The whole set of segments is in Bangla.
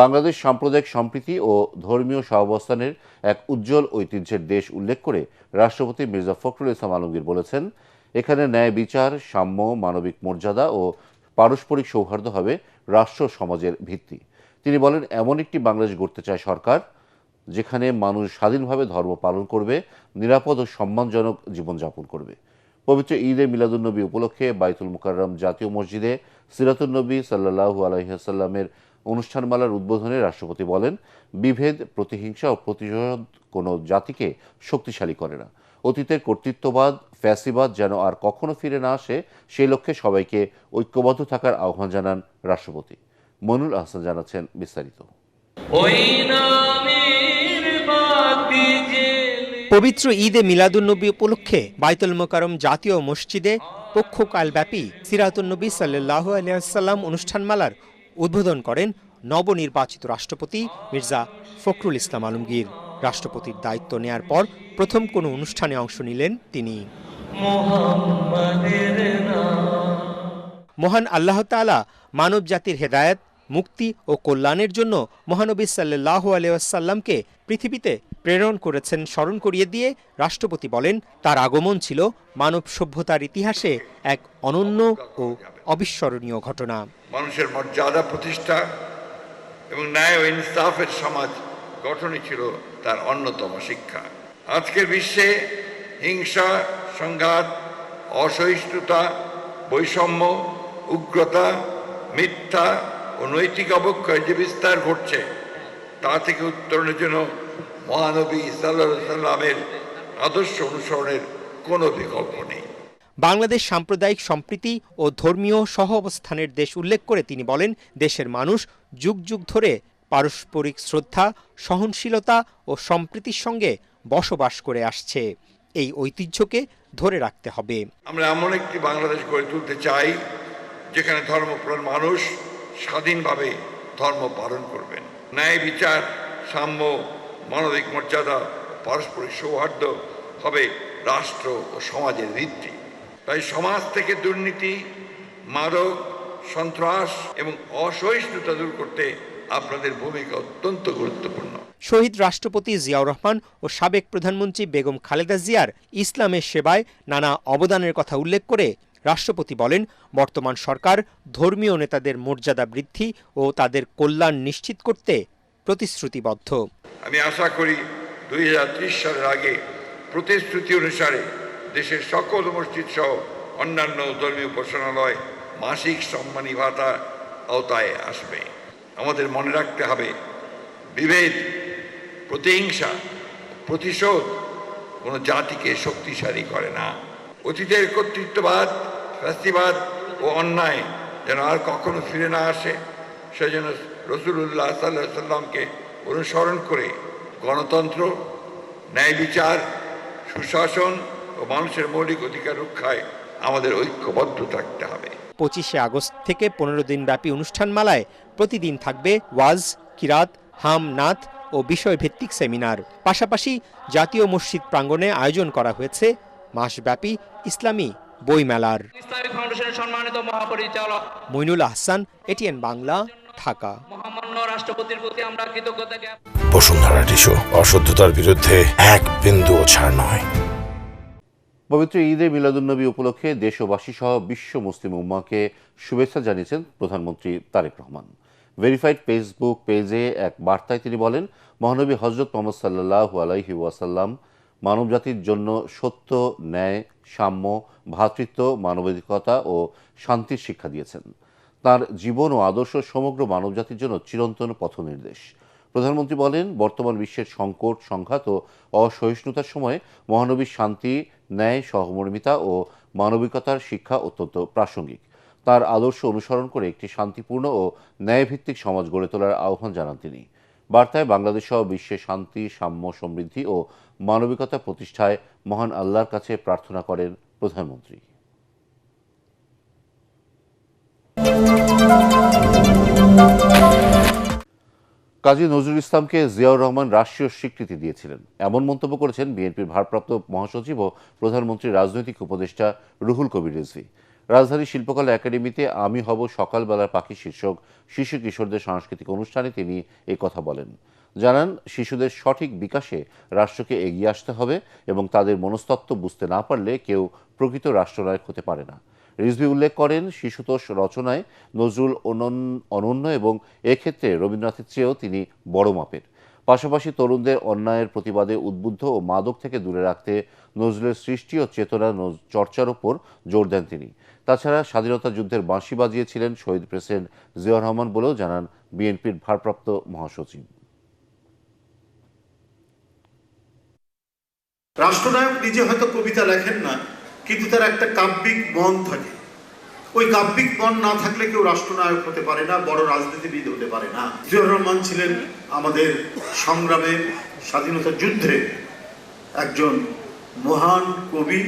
বাংলাদেশ সাম্প্রদায়িক সম্প্রীতি ও ধর্মীয় সহাবস্থানের এক উজ্জ্বল ঐতিহ্যের দেশ উল্লেখ করে রাষ্ট্রপতি মির্জা ফখরুল ইসলাম আলমগীর বলেছেন, এখানে ন্যায় বিচার, সাম্য, মানবিক মর্যাদা ও পারস্পরিক সৌহার্দ্য হবে রাষ্ট্র সমাজের ভিত্তি। তিনি বলেন, এমন একটি বাংলাদেশ গড়তে চায় সরকার, যেখানে মানুষ স্বাধীনভাবে ধর্ম পালন করবে, নিরাপদ ও সম্মানজনক জীবনযাপন করবে। পবিত্র ঈদে মিলাদুন্নবী উপলক্ষে বাইতুল মুকাররম জাতীয় মসজিদে সিরাতুন্নবী সাল্লাল্লাহু আলাইহি ওয়াসাল্লামের অনুষ্ঠানমালার উদ্বোধনে রাষ্ট্রপতি বলেন, বিভেদ, প্রতিহিংসা ও প্রতিশোধ কোনো জাতিকে শক্তিশালী করে না। অতীতের কর্তৃত্ববাদ, ফ্যাসিবাদ যেন আর কখনো ফিরে না আসে, সেই লক্ষ্যে সবাইকে ঐক্যবদ্ধ থাকার আহ্বান জানান রাষ্ট্রপতি। মইনুল আহসান জানাচ্ছেন বিস্তারিত। পবিত্র ঈদে মিলাদুন্নবী উপলক্ষে বাইতুল মোকাররম জাতীয় মসজিদে পক্ষকালব্যাপী সিরাতুন্নবী সাল্লাল্লাহু আলাইহি ওয়াসাল্লাম অনুষ্ঠানমালার উদ্বোধন করেন নবনির্বাচিত রাষ্ট্রপতি মির্জা ফখরুল ইসলাম আলমগীর। রাষ্ট্রপতির দায়িত্ব নেয়ার পর প্রথম কোনো অনুষ্ঠানে অংশ নিলেন তিনি। মহান আল্লাহ তাআলা মানব জাতির হেদায়েত, মুক্তি ও কল্যাণের জন্য মহানবী সাল্লাল্লাহু আলাইহি ওয়াসাল্লামকে পৃথিবীতে প্রেরণ করেছেন স্মরণ করিয়ে দিয়ে রাষ্ট্রপতি বলেন, তার আগমন ছিল মানব সভ্যতার ইতিহাসে এক অনন্য ও অবিস্মরণীয় ঘটনা। মানুষের মর্যাদা প্রতিষ্ঠা এবং ন্যায় ও ইনসাফের সমাজ গঠনই ছিল তার অন্যতম শিক্ষা। আজকের বিশ্বে হিংসা, সংঘাত, অসহিষ্ণুতা, বৈষম্য, উগ্রতা, মিথ্যা ও নৈতিক অবক্ষয় যে বিস্তার ঘটছে, তা থেকে উত্তরণের জন্য মহানবী সাল্লাল্লাহু আলাইহি ওয়াসাল্লামের আদর্শ অনুসরণের কোনো বিকল্প নেই। বাংলাদেশ সাম্প্রদায়িক সম্প্রীতি ও ধর্মীয় সহ অবস্থানের দেশ উল্লেখ করে তিনি বলেন, দেশের মানুষ যুগ যুগ ধরে পারস্পরিক শ্রদ্ধা, সহনশীলতা ও সম্প্রীতির সঙ্গে বসবাস করে আসছে। এই ঐতিহ্যকে ধরে রাখতে হবে। আমরা এমন একটি বাংলাদেশ গড়ে তুলতে চাই, যেখানে ধর্মপ্রাণ মানুষ স্বাধীনভাবে ধর্ম পালন করবেন। ন্যায় বিচার, সাম্য, মানবিক মর্যাদা, পারস্পরিক সৌহার্দ্য হবে রাষ্ট্র ও সমাজের ভিত্তি। তাই সমাজ থেকে দুর্নীতি, মাদক, সন্ত্রাস এবং অসহিষ্ণুতা দূর করতে আপনাদের ভূমিকা অত্যন্ত গুরুত্বপূর্ণ। শহীদ রাষ্ট্রপতি জিয়াউর রহমান ও সাবেক প্রধানমন্ত্রী বেগম খালেদা জিয়ার ইসলামের সেবায় নানা অবদানের কথা উল্লেখ করে রাষ্ট্রপতি বলেন, বর্তমান সরকার ধর্মীয় নেতাদের মর্যাদা বৃদ্ধি ও তাদের কল্যাণ নিশ্চিত করতে প্রতিশ্রুতিবদ্ধ। আমি আশা করি 2030 সালের আগে প্রতিশ্রুতি অনুসারে দেশের সকল মসজিদ সহ অন্যান্য ধর্মীয় উপাসনালয় মাসিক সম্মানী ভাতা আওতায় আসবে। আমাদের মনে রাখতে হবে, বিভেদ, প্রতিহিংসা, প্রতিশোধ কোনো জাতিকে শক্তিশালী করে না। অতীতের কর্তৃত্ববাদ, ফ্যাসিবাদ ও অন্যায় যেন আর কখনো ফিরে না আসে, সেজন্য রাসূলুল্লাহ সাল্লাল্লাহু আলাইহি ওয়াসাল্লামকে অনুসরণ করে গণতন্ত্র, ন্যায় বিচার, সুশাসন ও মানুষের মৌলিক অধিকার রক্ষায় আমাদের ঐক্যবদ্ধ থাকতে হবে। 25 আগস্ট থেকে 15 দিন ব্যাপী অনুষ্ঠানমালায় প্রতিদিন থাকবে ওয়াজ, কিরাত, হাম, নাত ও বিষয়ভিত্তিক সেমিনার। পাশাপাশি জাতীয় মসজিদ প্রাঙ্গণে আয়োজন করা হয়েছে মাসব্যাপী ইসলামী বইমেলার। মইনুল আহসান, এটিএন বাংলা, ঢাকা। রাষ্ট্রপতির প্রতি আমরা কৃতজ্ঞতা জ্ঞাপন। বসুন্ধরা টিস্যু, অশুদ্ধতার বিরুদ্ধে এক বিন্দুও ছাড় নয়। পবিত্র ঈদে মিলাদুন্নবী উপলক্ষে দেশবাসী সহ বিশ্ব মুসলিম উম্মাহকে শুভেচ্ছা জানিয়েছেন প্রধানমন্ত্রী তারেক রহমান। ভেরিফাইড ফেসবুক পেজে এক বার্তায় তিনি বলেন, মহানবী হযরত মুহাম্মদ সাল্লাল্লাহু আলাইহি ওয়াসাল্লাম মানবজাতির জন্য সত্য, ন্যায়, সাম্য, ভ্রাতৃত্ব, মানবিকতা ও শান্তির শিক্ষা দিয়েছেন। তার জীবন ও আদর্শ সমগ্র মানবজাতির জন্য চিরন্তন পথনির্দেশ। প্রধানমন্ত্রী বলেন, বর্তমান বিশ্বের সংকট, সংঘাত ও অসহিষ্ণুতার সময় মহানবীর শান্তি, ন্যায়, সহমর্মিতা ও মানবিকতার শিক্ষা অত্যন্ত প্রাসঙ্গিক। তার আদর্শ অনুসরণ করে একটি শান্তিপূর্ণ ও ন্যায়ভিত্তিক সমাজ গড়ে তোলার আহ্বান জানান তিনি। বার্তায় বাংলাদেশ সহ বিশ্বে শান্তি, সাম্য, সমৃদ্ধি ও মানবিকতা প্রতিষ্ঠায় মহান আল্লাহর কাছে প্রার্থনা করেন প্রধানমন্ত্রী। কাজী নজরুল ইসলামকে জিয়াউর রহমান রাষ্ট্রীয় স্বীকৃতি দিয়েছিলেন, এমন মন্তব্য করেছেন বিএনপির ভারপ্রাপ্ত মহাসচিব ও প্রধানমন্ত্রীর রাজনৈতিক উপদেষ্টা রুহুল কবির রিজভী। রাজধানী শিল্পকলা একাডেমিতে আমি হব সকালবেলার পাখি শীর্ষক শিশু কিশোরদের সাংস্কৃতিক অনুষ্ঠানে তিনি এই কথা বলেন। জানান, শিশুদের সঠিক বিকাশে রাষ্ট্রকে এগিয়ে আসতে হবে এবং তাদের মনস্তত্ত্ব বুঝতে না পারলে কেউ প্রকৃত রাষ্ট্রনায়ক হতে পারে না। রিজভী উল্লেখ করেন, শিশুতোষ রচনায় নজরুল অনন্য এবং এক্ষেত্রে রবীন্দ্রনাথের চেয়েও তিনি বড় মাপের। পাশাপাশি তরুণদের অন্যায়ের প্রতিবাদে উদ্বুদ্ধ ও মাদক থেকে দূরে রাখতে নজরুলের সৃষ্টি ও চেতনা চর্চার ওপর জোর দেন তিনি। তাছাড়া স্বাধীনতা যুদ্ধের বাঁশি বাজিয়েছিলেন শহীদ প্রেসিডেন্ট জিয়াউর রহমান বলেও জানান বিএনপির ভারপ্রাপ্ত মহাসচিব। রাষ্ট্রনায়ক নিজে হয়তো কবিতা লেখেন না, কিন্তু তার একটা কাব্যিক মন থাকে। ওই কাব্যিক মন না থাকলে কেউ রাষ্ট্রনায়ক হতে পারে না, বড় রাজনীতিবিদ হতে পারে না। জিয়াউর রহমান ছিলেন আমাদের সংগ্রামের, স্বাধীনতা যুদ্ধে একজন মহান কবি,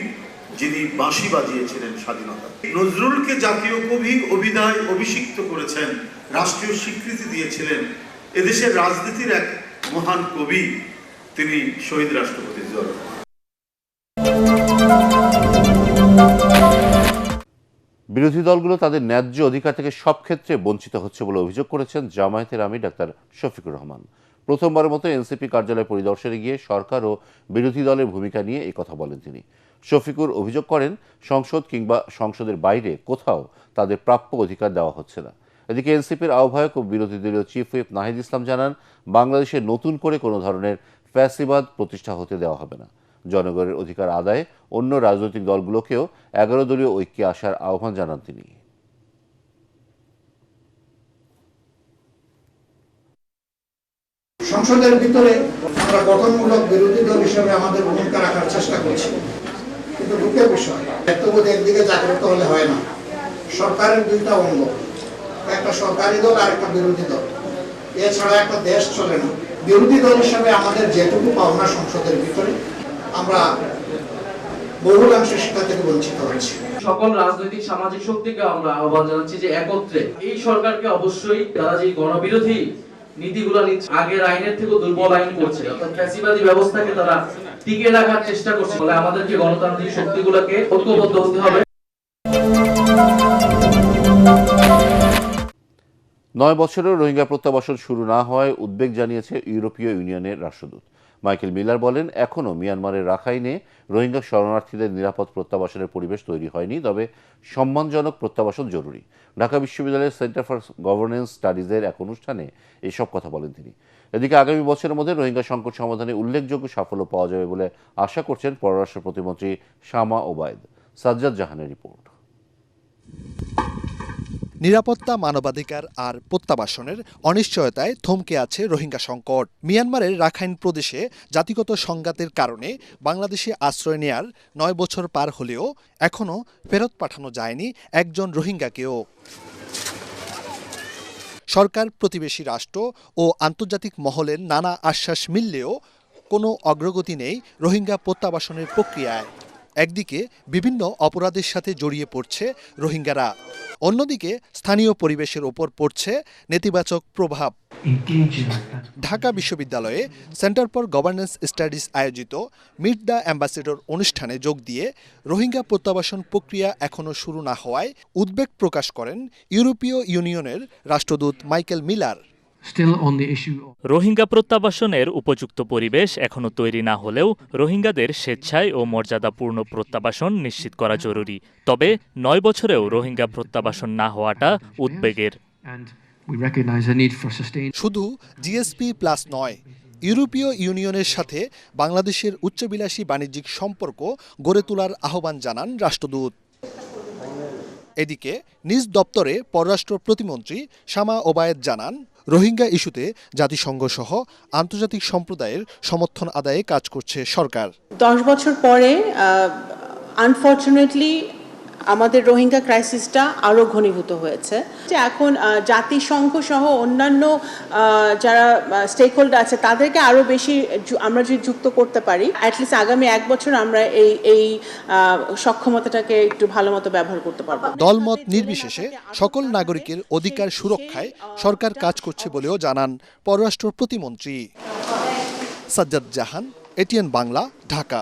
যিনি বাঁশি বাজিয়েছিলেন স্বাধীনতা। নজরুলকে জাতীয় কবি অভিধায় অভিষিক্ত করেছেন, রাষ্ট্রীয় স্বীকৃতি দিয়েছিলেন। এদেশের রাজনীতির এক মহান কবি তিনি শহীদ রাষ্ট্রপতি জিয়াউর রহমান। বিরোধী দলগুলো তাদের ন্যায্য অধিকার থেকে সব ক্ষেত্রে বঞ্চিত হচ্ছে বলে অভিযোগ করেছেন জামায়াতের আমির ডাক্তার শফিকুর রহমান। প্রথমবারের মতো এনসিপি কার্যালয় পরিদর্শনে গিয়ে সরকার ও বিরোধী দলের ভূমিকা নিয়ে এই কথা বলেন তিনি। শফিকুর অভিযোগ করেন, সংসদ কিংবা সংসদের বাইরে কোথাও তাদের প্রাপ্য অধিকার দেওয়া হচ্ছে না। এদিকে এনসিপির আহ্বায়ক ও বিরোধী দলীয় চিফ হুইপ নাহিদ ইসলাম জানান, বাংলাদেশে নতুন করে কোনো ধরনের ফ্যাসিবাদ প্রতিষ্ঠা হতে দেওয়া হবে না। জনগণের অধিকার আদায়ে অন্য রাজনৈতিক দলগুলোকেও 11 দলীয় ঐক্যে আসার আহ্বান জানান তিনি। সংসদের ভিতরে আমরা গঠনমূলক বিরোধী দল হিসেবে আমাদের ভূমিকা রাখার চেষ্টা করছি, কিন্তু দুঃখের বিষয়, দায়িত্ববোধ একদিকে জাগ্রত হলে হয় না। সরকারের দুইটা অঙ্গ, একটা সরকারি দল আর একটা বিরোধী দল, এছাড়া একটা দেশ চলে না। বিরোধী দল হিসেবে আমাদের যেটুকু পাওনা সংসদের ভিতরে, আমরা বহুলাংশে সেটা থেকে বঞ্চিত হয়েছি। সকল রাজনৈতিক সামাজিক শক্তিকে আমরা আহ্বান জানাচ্ছি যে একত্রে এই সরকারকে অবশ্যই তারা যে গণবিরোধী নীতিগুলো নিচ্ছে, আগের আইনের থেকে দুর্বল আইন করছে, অর্থাৎ ফ্যাসিবাদী ব্যবস্থাকে তারা টিকে রাখার চেষ্টা করছে। ফলে আমাদেরকে গণতান্ত্রিক শক্তিগুলোকে ঐক্যবদ্ধ হতে হবে। 9 বছরেও রোহিঙ্গা প্রত্যাবাসন শুরু না হওয়ায় উদ্বেগ জানিয়েছে ইউরোপীয় ইউনিয়নের রাষ্ট্রদূত মাইকেল মিলার। বলেন, এখনও মিয়ানমারের রাখাইনে রোহিঙ্গা শরণার্থীদের নিরাপদ প্রত্যাবাসনের পরিবেশ তৈরি হয়নি, তবে সম্মানজনক প্রত্যাবাসন জরুরি। ঢাকা বিশ্ববিদ্যালয়ের সেন্টার ফর গভর্নেন্স স্টাডিজের এক অনুষ্ঠানে এসব কথা বলেন তিনি। এদিকে আগামী বছরের মধ্যে রোহিঙ্গা সংকট সমাধানে উল্লেখযোগ্য সাফল্য পাওয়া যাবে বলে আশা করছেন পররাষ্ট্র প্রতিমন্ত্রী শামা ওবায়দ। সাজ্জাদ জাহানের রিপোর্ট। নিরাপত্তা, মানবাধিকার আর প্রত্যাবাসনের অনিশ্চয়তায় থমকে আছে রোহিঙ্গা সংকট। মিয়ানমারের রাখাইন প্রদেশে জাতিগত সংঘাতের কারণে বাংলাদেশে আশ্রয় নেয়ার 9 বছর পার হলেও এখনও ফেরত পাঠানো যায়নি একজন রোহিঙ্গাকেও। সরকার, প্রতিবেশী রাষ্ট্র ও আন্তর্জাতিক মহলের নানা আশ্বাস মিললেও কোনো অগ্রগতি নেই রোহিঙ্গা প্রত্যাবাসনের প্রক্রিয়ায়। একদিকে বিভিন্ন অপরাধের সাথে জড়িয়ে পড়ছে রোহিঙ্গারা, অন্যদিকে স্থানীয় পরিবেশের ওপর পড়ছে নেতিবাচক প্রভাব। ঢাকা বিশ্ববিদ্যালয়ে সেন্টার ফর গভর্নেন্স স্টাডিজ আয়োজিত মিট দ্য অ্যাম্বাসেডর অনুষ্ঠানে যোগ দিয়ে রোহিঙ্গা প্রত্যাবাসন প্রক্রিয়া এখনও শুরু না হওয়ায় উদ্বেগ প্রকাশ করেন ইউরোপীয় ইউনিয়নের রাষ্ট্রদূত মাইকেল মিলার। রোহিঙ্গা প্রত্যাবাসনের উপযুক্ত পরিবেশ এখনো তৈরি না হলেও রোহিঙ্গাদের স্বেচ্ছায় ও মর্যাদাপূর্ণ প্রত্যাবাসন নিশ্চিত করা জরুরি। তবে 9 বছরেও রোহিঙ্গা প্রত্যাবাসন না হওয়াটা উদ্বেগের। শুধু জিএসপি প্লাস নয়, ইউরোপীয় ইউনিয়নের সাথে বাংলাদেশের উচ্চবিলাসী বাণিজ্যিক সম্পর্ক গড়ে তোলার আহ্বান জানান রাষ্ট্রদূত। এদিকে নিজ দপ্তরে পররাষ্ট্র প্রতিমন্ত্রী শামা ওবায়েদ জানান, রোহিঙ্গা ইস্যুতে জাতিসংঘ সহ আন্তর্জাতিক সম্প্রদায়ের সমর্থন আদায়ে কাজ করছে সরকার। 10 বছর পরে আনফরচুনেটলি আমাদের রোহিঙ্গা ক্রাইসিসটা আরও ঘনীভূত হয়েছে। এখন জাতিসংঘ সহ অন্যান্য যারা স্টেক হোল্ডার আছে তাদেরকে আরও বেশি আমরা যদি যুক্ত করতে পারি, অ্যাটলিস্ট আগামী 1 বছর আমরা এই সক্ষমতাটাকে একটু ভালো মতো ব্যবহার করতে পারবো। দলমত নির্বিশেষে সকল নাগরিকের অধিকার সুরক্ষায় সরকার কাজ করছে বলেও জানান পররাষ্ট্র প্রতিমন্ত্রী। সাজ্জাদ জাহান, এটিএন বাংলা, ঢাকা।